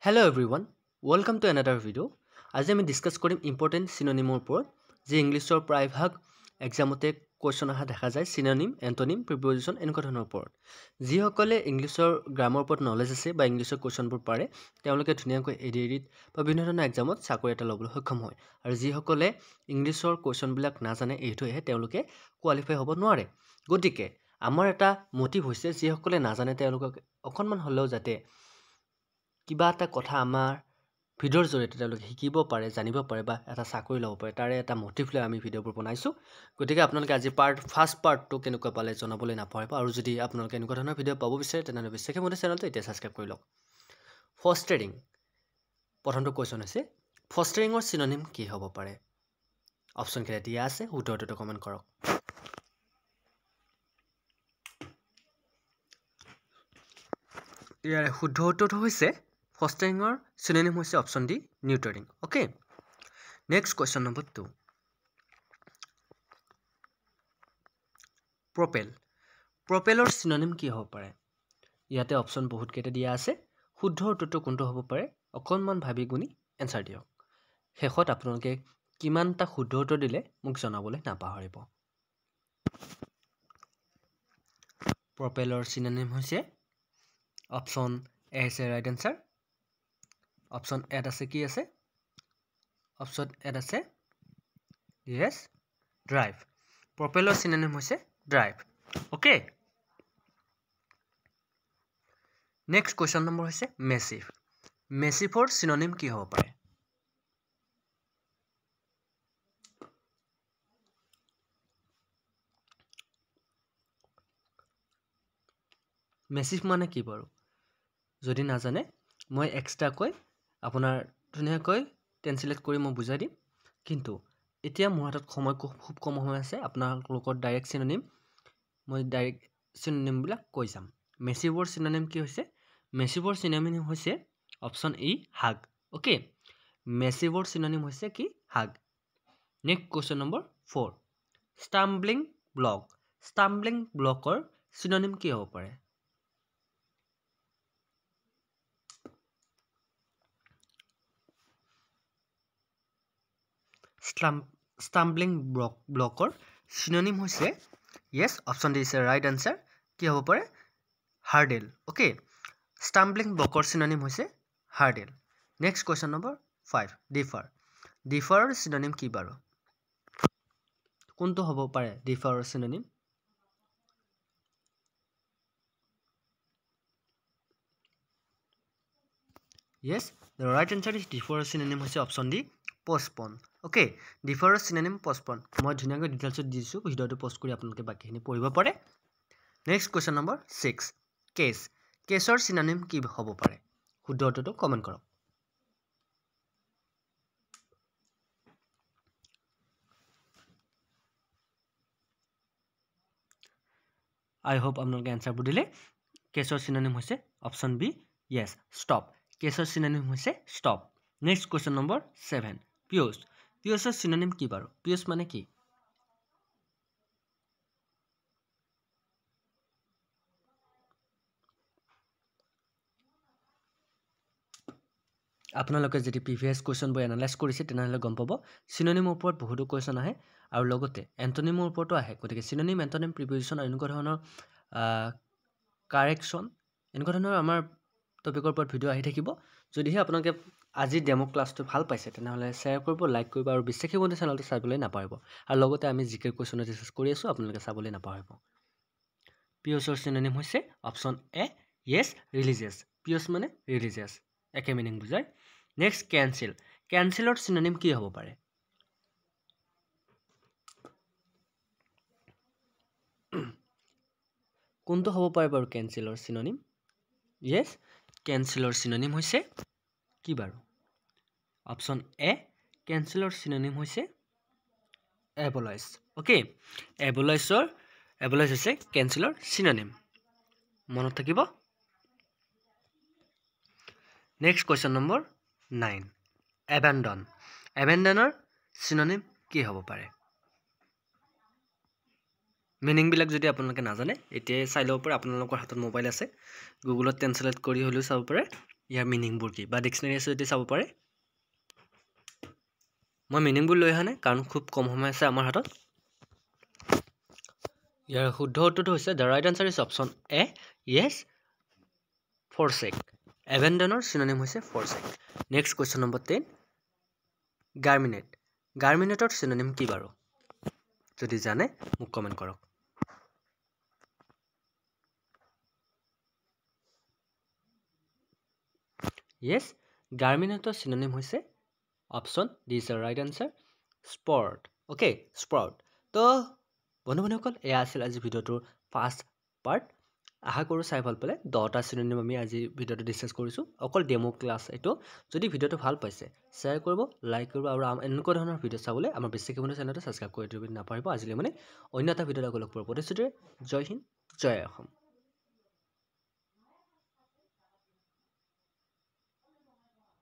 Hello everyone, welcome to another video. আজি আমি discuss কৰিম ইম্পৰ্টেন্ট সিনোনিমৰ ওপৰত যে ইংলিছৰ প্ৰায়ভাগ এক্সামতে কোৱেশ্চন অহা দেখা যায় সিনোনিম, এন্টোনিম, প্ৰিপজিশন এনেকুৱা ধৰণৰ ওপৰত। যিসকলে ইংলিছৰ গ্ৰামাৰ ওপৰত নলেজ আছে বা ইংলিছৰ কোৱেশ্চনবোৰ পাৰে তেওঁলোকে ধুনীয়াকৈ এডিএডিত বা বিভিন্ন ধৰণৰ এক্সামত চাকৰি এটা ল'বলৈ সক্ষম হয়। আৰু যিসকলে ইংলিছৰ কোৱেশ্চনবিলাক নাজানে এইটোহে তেওঁলোকে কোৱালিফাই হ'ব নোৱাৰে। গতিকে আমাৰ এটা মোটিভ হৈছে যিসকলে নাজানে তেওঁলোকক অকণমান হ'লেও যাতে কিবা এটা কথা আমাৰ ভিডিঅ'ৰ জৰিয়তে তেওঁলোকে শিকিব পাৰে, জানিব পাৰে বা এটা চাকৰি ল'ব পাৰে তাৰে এটা মোটিভ লৈ আমি ভিডিঅ'বোৰ বনাইছোঁ। গতিকে আপোনালোকে আজি ফাৰ্ষ্ট পাৰ্টটো কেনেকুৱা পালে জনাবলৈ নাপাহৰিব। আৰু যদি আপোনালোকে এনেকুৱা ধৰণৰ ভিডিঅ' পাব বিচাৰে তেনেহ'লে বিশ্বাসী মোৰ চেনেলটো এতিয়া ছাবস্ক্ৰাইব কৰি লওক। ফষ্টাৰিং প্ৰথমটো কুৱেশ্যন হৈছে ফষ্টাৰিঙৰ চিনোনিম কি হ'ব পাৰে? অপশ্যনকেইটা দিয়া আছে, উত্তৰটো কমেণ্ট কৰক। ইয়াৰে শুদ্ধ উত্তৰটো হৈছে ফষ্টাৰিঙৰ চিনোনিম হৈছে option D, nurturing. Okay, next question number 2। Propel. প্ৰপেলৰ চিনোনিম কি হ'ব পাৰে? ইয়াতে অপশ্যন বহুতকেইটা দিয়া আছে। শুদ্ধ উত্তৰটো কোনটো হ'ব পাৰে অকণমান ভাবি গুণি এনচাৰ দিয়ক। শেষত আপোনালোকে কিমানটা শুদ্ধ উত্তৰ দিলে মোক জনাবলৈ নাপাহৰিব। প্ৰপেলৰ চিনোনিম হৈছে অপশ্যন এ হৈছে ৰাইট এনচাৰ। অপশ্যন এত আছে কি আছে? অপশ্যন এত আছে য়েছ, ড্ৰাইভ। প্ৰপেলৰ চিনোনিম হৈছে drive. Okay, next question number হৈছে মেচিভ। মেচিভৰ চিনোনিম কি হ'ব পাৰে? মেচিভ মানে কি বাৰু? যদি নাজানে মই এক্সট্ৰাকৈ আপোনাৰ ধুনীয়াকৈ ট্ৰেন্সলেট কৰি মই বুজাই দিম। কিন্তু এতিয়া মোৰ হাতত সময় খুব কম সময় আছে। আপোনালোকৰ ডাইৰেক্ট চিনোনিম মই ডাইৰেক্ট চিনোনিমবিলাক কৈ যাম। মেচিভৰ চিনোনিম কি হৈছে? মেচিভৰ চিনোনিম হৈছে অপশ্যন ই, হাগ। অ'কে, মেচিভৰ চিনোনিম হৈছে কি? Huge. Next question number 4। Stumbling block. Stumbling ব্লকৰ চিনোনিম কি হ'ব পাৰে? ষ্টাম্বলিং ব্লকৰ চিনোনিম হৈছে য়েছ, অপশ্যন ডি হৈছে ৰাইট আনচাৰ। কি হ'ব পাৰে? হাৰ্ডেল। অ'কে, ষ্টাম্বলিং ব্লকৰ চিনোনিম হৈছে hurdle. Next question number 5। Defer. ডিফাৰৰ চিনোনিম কি বাৰু? কোনটো হ'ব পাৰে ডিফাৰৰ synonym? Yes, the right answer is ডিফাৰৰ চিনোনিম হৈছে অপশ্যন ডি, পষ্টপন। অ'কে, ডিফাৰৰ চিনোনিম পষ্টপন। মই ধুনীয়াকৈ ডিটেইলছত দিছোঁ, ভিডিঅ'টো পষ্ট কৰি আপোনালোকে বাকীখিনি পঢ়িব পাৰে। Next question number 6। কেছ। কেছৰ চিনোনিম কি হ'ব পাৰে? শুদ্ধ উত্তৰটো কমেণ্ট কৰক। আই হোপ আপোনালোকে এনচাৰবোৰ দিলে। কেছৰ চিনোনিম হৈছে অপশ্যন বি, য়েছ, ষ্টপ। কেছৰ চিনোনিম হৈছে ষ্টপ। Next question number 7। পিয়'চ। পিয়'চৰ চিনোনিম কি বাৰু? পিয়'চ মানে কি? আপোনালোকে যদি প্ৰিভিয়াছ কুৱেশ্যনবোৰ এনালাইজ কৰিছে তেনেহ'লে গম পাব চিনোনিমৰ ওপৰত বহুতো কুৱেশ্যন আহে আৰু লগতে এণ্টনিমৰ ওপৰতো আহে। গতিকে চিনোনিম, এণ্টনিম, প্ৰিপজিশ্যন এনেকুৱা ধৰণৰ কাৰেকশ্যন এনেকুৱা ধৰণৰ আমাৰ টপিকৰ ওপৰত ভিডিঅ' আহি থাকিব। যদিহে আপোনালোকে আজি ডেমো ক্লাছটো ভাল পাইছে তেনেহ'লে শ্বেয়াৰ কৰিব, লাইক কৰিব আৰু বিশ্বাসী বন্ধু চেনেলটো চাবলৈ নাপাহৰিব। আৰু লগতে আমি জিকে কুৱেশ্যন ডিছকাছ কৰি আছোঁ, আপোনালোকে চাবলৈ নাপাহৰিব। পিয়'চৰ চিনোনিম হৈছে অপশ্যন এ, য়েছ, ৰিলিজিয়াছ। পিয়'চ মানে ৰিলিজিয়াছ, একে মিনিং বুজায়। Next cancel. কেঞ্চেলৰ চিনোনিম কি হ'ব পাৰে? কোনটো হ'ব পাৰে বাৰু কেঞ্চেলৰ চিনোনিম? য়েছ, কেঞ্চেলৰ চিনোনিম হৈছে কি বাৰু? অপশ্যন এ, কেঞ্চেলৰ চিনোনিম হৈছে এবলাইজ। অ'কে, এবলাইজ হৈছে কেঞ্চেলৰ চিনোনিম। মনত থাকিব। Next question number 9। এবেণ্ডন। এবেণ্ডনৰ চিনোনিম কি হ'ব পাৰে? মিনিংবিলাক যদি আপোনালোকে নাজানে এতিয়াই চাই ল'ব পাৰে। আপোনালোকৰ হাতত মোবাইল আছে, গুগলত ট্ৰেন্সলেট কৰি হ'লেও চাব পাৰে। ইয়াৰ মিনিংবোৰ কি বা ডিকচনেৰী আছে যদি চাব পাৰে মই মিনিংবোৰ লৈ অহা নাই কাৰণ খুব কম সময় আছে আমাৰ হাতত ইয়াৰ শুদ্ধ উত্তৰটো হৈছে the right answer is option A Yes forsake abandonৰ চিনোনিম হৈছে forsake নেক্সট কোৱেশ্চন নম্বৰ 10 গাৰ্মিনেটৰ চিনোনিম কি বাৰু যদি জানে মোক কমেন্ট কৰক yes গাৰ্মিনেটৰ চিনোনিম হৈছে option D is the right answer sprout okay sprout তো বন্ধুসকল এয়া আছিল আজি ভিডিঅ'টোৰ ফাৰ্ষ্ট পাৰ্ট আশা কৰোঁ চাই ভাল পালে 10টা চিনোনিম আমি আজি ভিডিঅ'টো ডিসকাস কৰিছো অকল ডেমো ক্লাছ এইটো যদি ভিডিঅ'টো ভাল পাইছে শেয়াৰ কৰিব লাইক কৰিব আৰু এনেকুৱা ধৰণৰ ভিডিঅ' চাবলৈ আমাৰ বেছিক কমিউনিটি চেনেলটো সাবস্ক্ৰাইব কৰি দিব নাপাহৰিব আজিলৈ মানে অন্য এটা ভিডিঅ'ত লগ পোৱাৰ প্ৰতিশ্ৰুতিৰে জয় হিন্দ জয় অসম